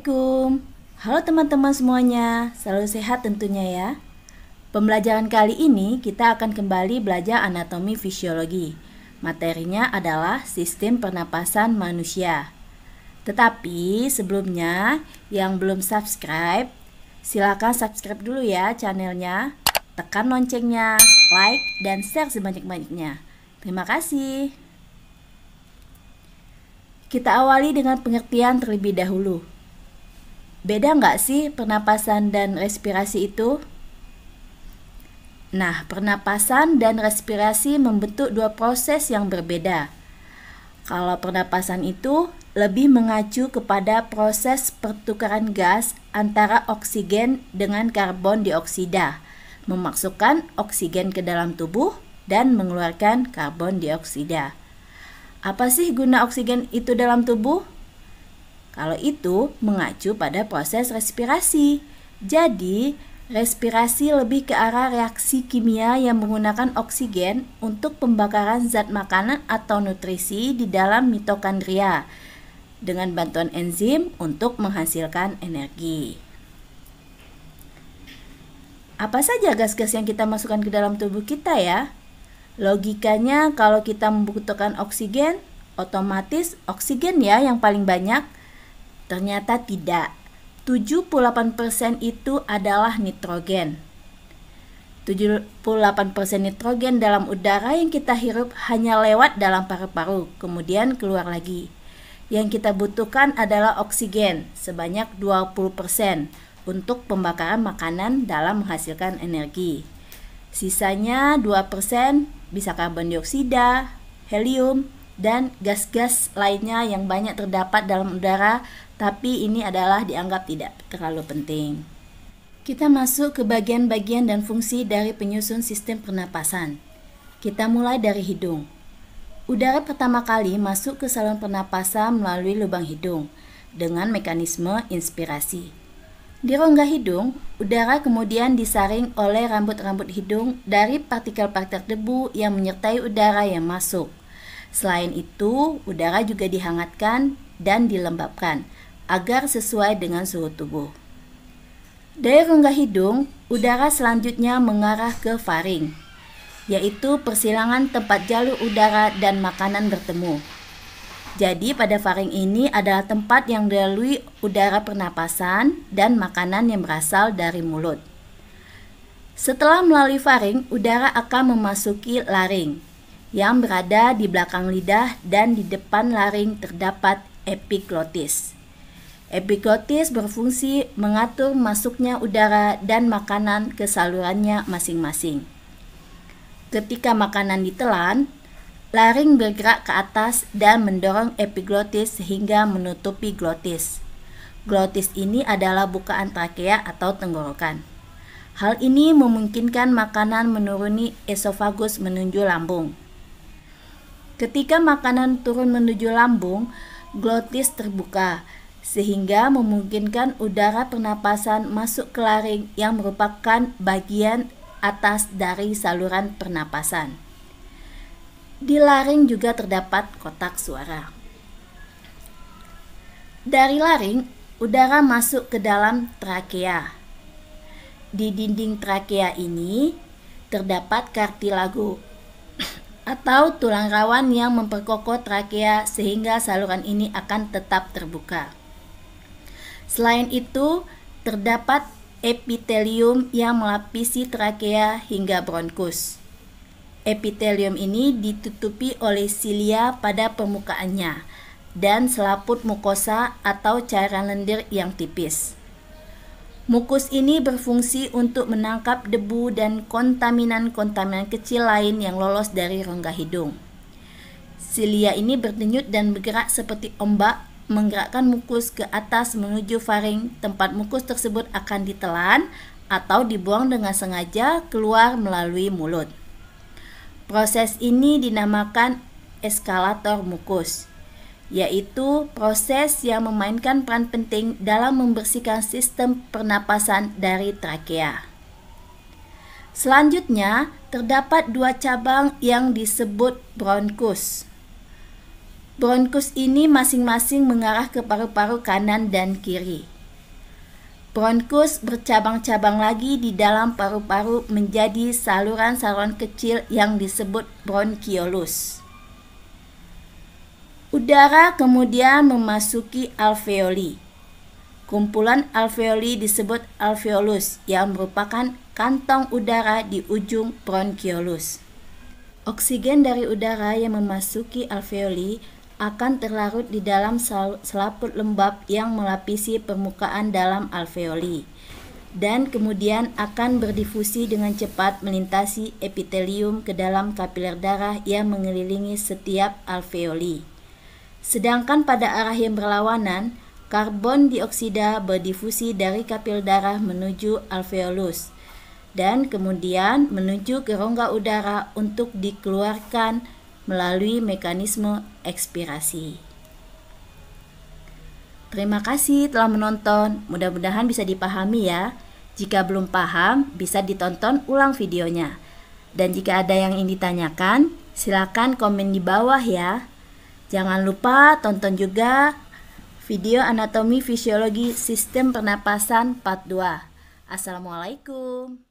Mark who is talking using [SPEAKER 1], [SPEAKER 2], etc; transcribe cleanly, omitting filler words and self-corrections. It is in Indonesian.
[SPEAKER 1] Assalamualaikum. Halo teman-teman semuanya, selalu sehat tentunya ya. Pembelajaran kali ini kita akan kembali belajar anatomi fisiologi. Materinya adalah sistem pernapasan manusia. Tetapi sebelumnya, yang belum subscribe, silakan subscribe dulu ya channelnya. Tekan loncengnya, like, dan share sebanyak-banyaknya. Terima kasih. Kita awali dengan pengertian terlebih dahulu. Beda nggak sih pernapasan dan respirasi itu? Nah, pernapasan dan respirasi membentuk dua proses yang berbeda. Kalau pernapasan itu lebih mengacu kepada proses pertukaran gas antara oksigen dengan karbon dioksida, memasukkan oksigen ke dalam tubuh dan mengeluarkan karbon dioksida. Apa sih guna oksigen itu dalam tubuh? Kalau itu mengacu pada proses respirasi. Jadi, respirasi lebih ke arah reaksi kimia yang menggunakan oksigen untuk pembakaran zat makanan atau nutrisi di dalam mitokondria dengan bantuan enzim untuk menghasilkan energi. Apa saja gas-gas yang kita masukkan ke dalam tubuh kita ya? Logikanya kalau kita membutuhkan oksigen, otomatis oksigen ya yang paling banyak. Ternyata tidak. 78% itu adalah nitrogen. 78% nitrogen dalam udara yang kita hirup hanya lewat dalam paru-paru, kemudian keluar lagi. Yang kita butuhkan adalah oksigen sebanyak 20% untuk pembakaran makanan dalam menghasilkan energi. Sisanya 2% bisa karbon dioksida, helium, dan gas-gas lainnya yang banyak terdapat dalam udara, tapi ini adalah dianggap tidak terlalu penting. Kita masuk ke bagian-bagian dan fungsi dari penyusun sistem pernapasan. Kita mulai dari hidung. Udara pertama kali masuk ke saluran pernapasan melalui lubang hidung dengan mekanisme inspirasi. Di rongga hidung, udara kemudian disaring oleh rambut-rambut hidung dari partikel-partikel debu yang menyertai udara yang masuk. Selain itu, udara juga dihangatkan dan dilembabkan agar sesuai dengan suhu tubuh. Dari rongga hidung, udara selanjutnya mengarah ke faring, yaitu persilangan tempat jalur udara dan makanan bertemu. Jadi pada faring ini adalah tempat yang dilalui udara pernapasan dan makanan yang berasal dari mulut. Setelah melalui faring, udara akan memasuki laring yang berada di belakang lidah, dan di depan laring terdapat epiglotis. Epiglotis berfungsi mengatur masuknya udara dan makanan ke salurannya masing-masing. Ketika makanan ditelan, laring bergerak ke atas dan mendorong epiglotis sehingga menutupi glotis. Glotis ini adalah bukaan trakea atau tenggorokan. Hal ini memungkinkan makanan menuruni esofagus menuju lambung. Ketika makanan turun menuju lambung, glotis terbuka sehingga memungkinkan udara pernapasan masuk ke laring yang merupakan bagian atas dari saluran pernapasan. Di laring juga terdapat kotak suara. Dari laring, udara masuk ke dalam trakea. Di dinding trakea ini terdapat kartilago atau tulang rawan yang memperkokoh trakea sehingga saluran ini akan tetap terbuka. Selain itu, terdapat epitelium yang melapisi trakea hingga bronkus. Epitelium ini ditutupi oleh silia pada permukaannya dan selaput mukosa atau cairan lendir yang tipis. Mukus ini berfungsi untuk menangkap debu dan kontaminan-kontaminan kecil lain yang lolos dari rongga hidung. Silia ini berdenyut dan bergerak seperti ombak, menggerakkan mukus ke atas menuju faring. Tempat mukus tersebut akan ditelan atau dibuang dengan sengaja keluar melalui mulut. Proses ini dinamakan eskalator mukus, yaitu proses yang memainkan peran penting dalam membersihkan sistem pernapasan dari trakea. Selanjutnya, terdapat dua cabang yang disebut bronkus. Bronkus ini masing-masing mengarah ke paru-paru kanan dan kiri. Bronkus bercabang-cabang lagi di dalam paru-paru menjadi saluran-saluran kecil yang disebut bronkiolus. Udara kemudian memasuki alveoli. Kumpulan alveoli disebut alveolus yang merupakan kantong udara di ujung bronkiolus. Oksigen dari udara yang memasuki alveoli akan terlarut di dalam selaput lembab yang melapisi permukaan dalam alveoli dan kemudian akan berdifusi dengan cepat melintasi epitelium ke dalam kapiler darah yang mengelilingi setiap alveoli. Sedangkan pada arah yang berlawanan, karbon dioksida berdifusi dari kapiler darah menuju alveolus dan kemudian menuju ke rongga udara untuk dikeluarkan melalui mekanisme ekspirasi. Terima kasih telah menonton, mudah-mudahan bisa dipahami ya. Jika belum paham, bisa ditonton ulang videonya. Dan jika ada yang ingin ditanyakan, silakan komen di bawah ya. Jangan lupa tonton juga video anatomi fisiologi sistem pernapasan part 2. Assalamualaikum.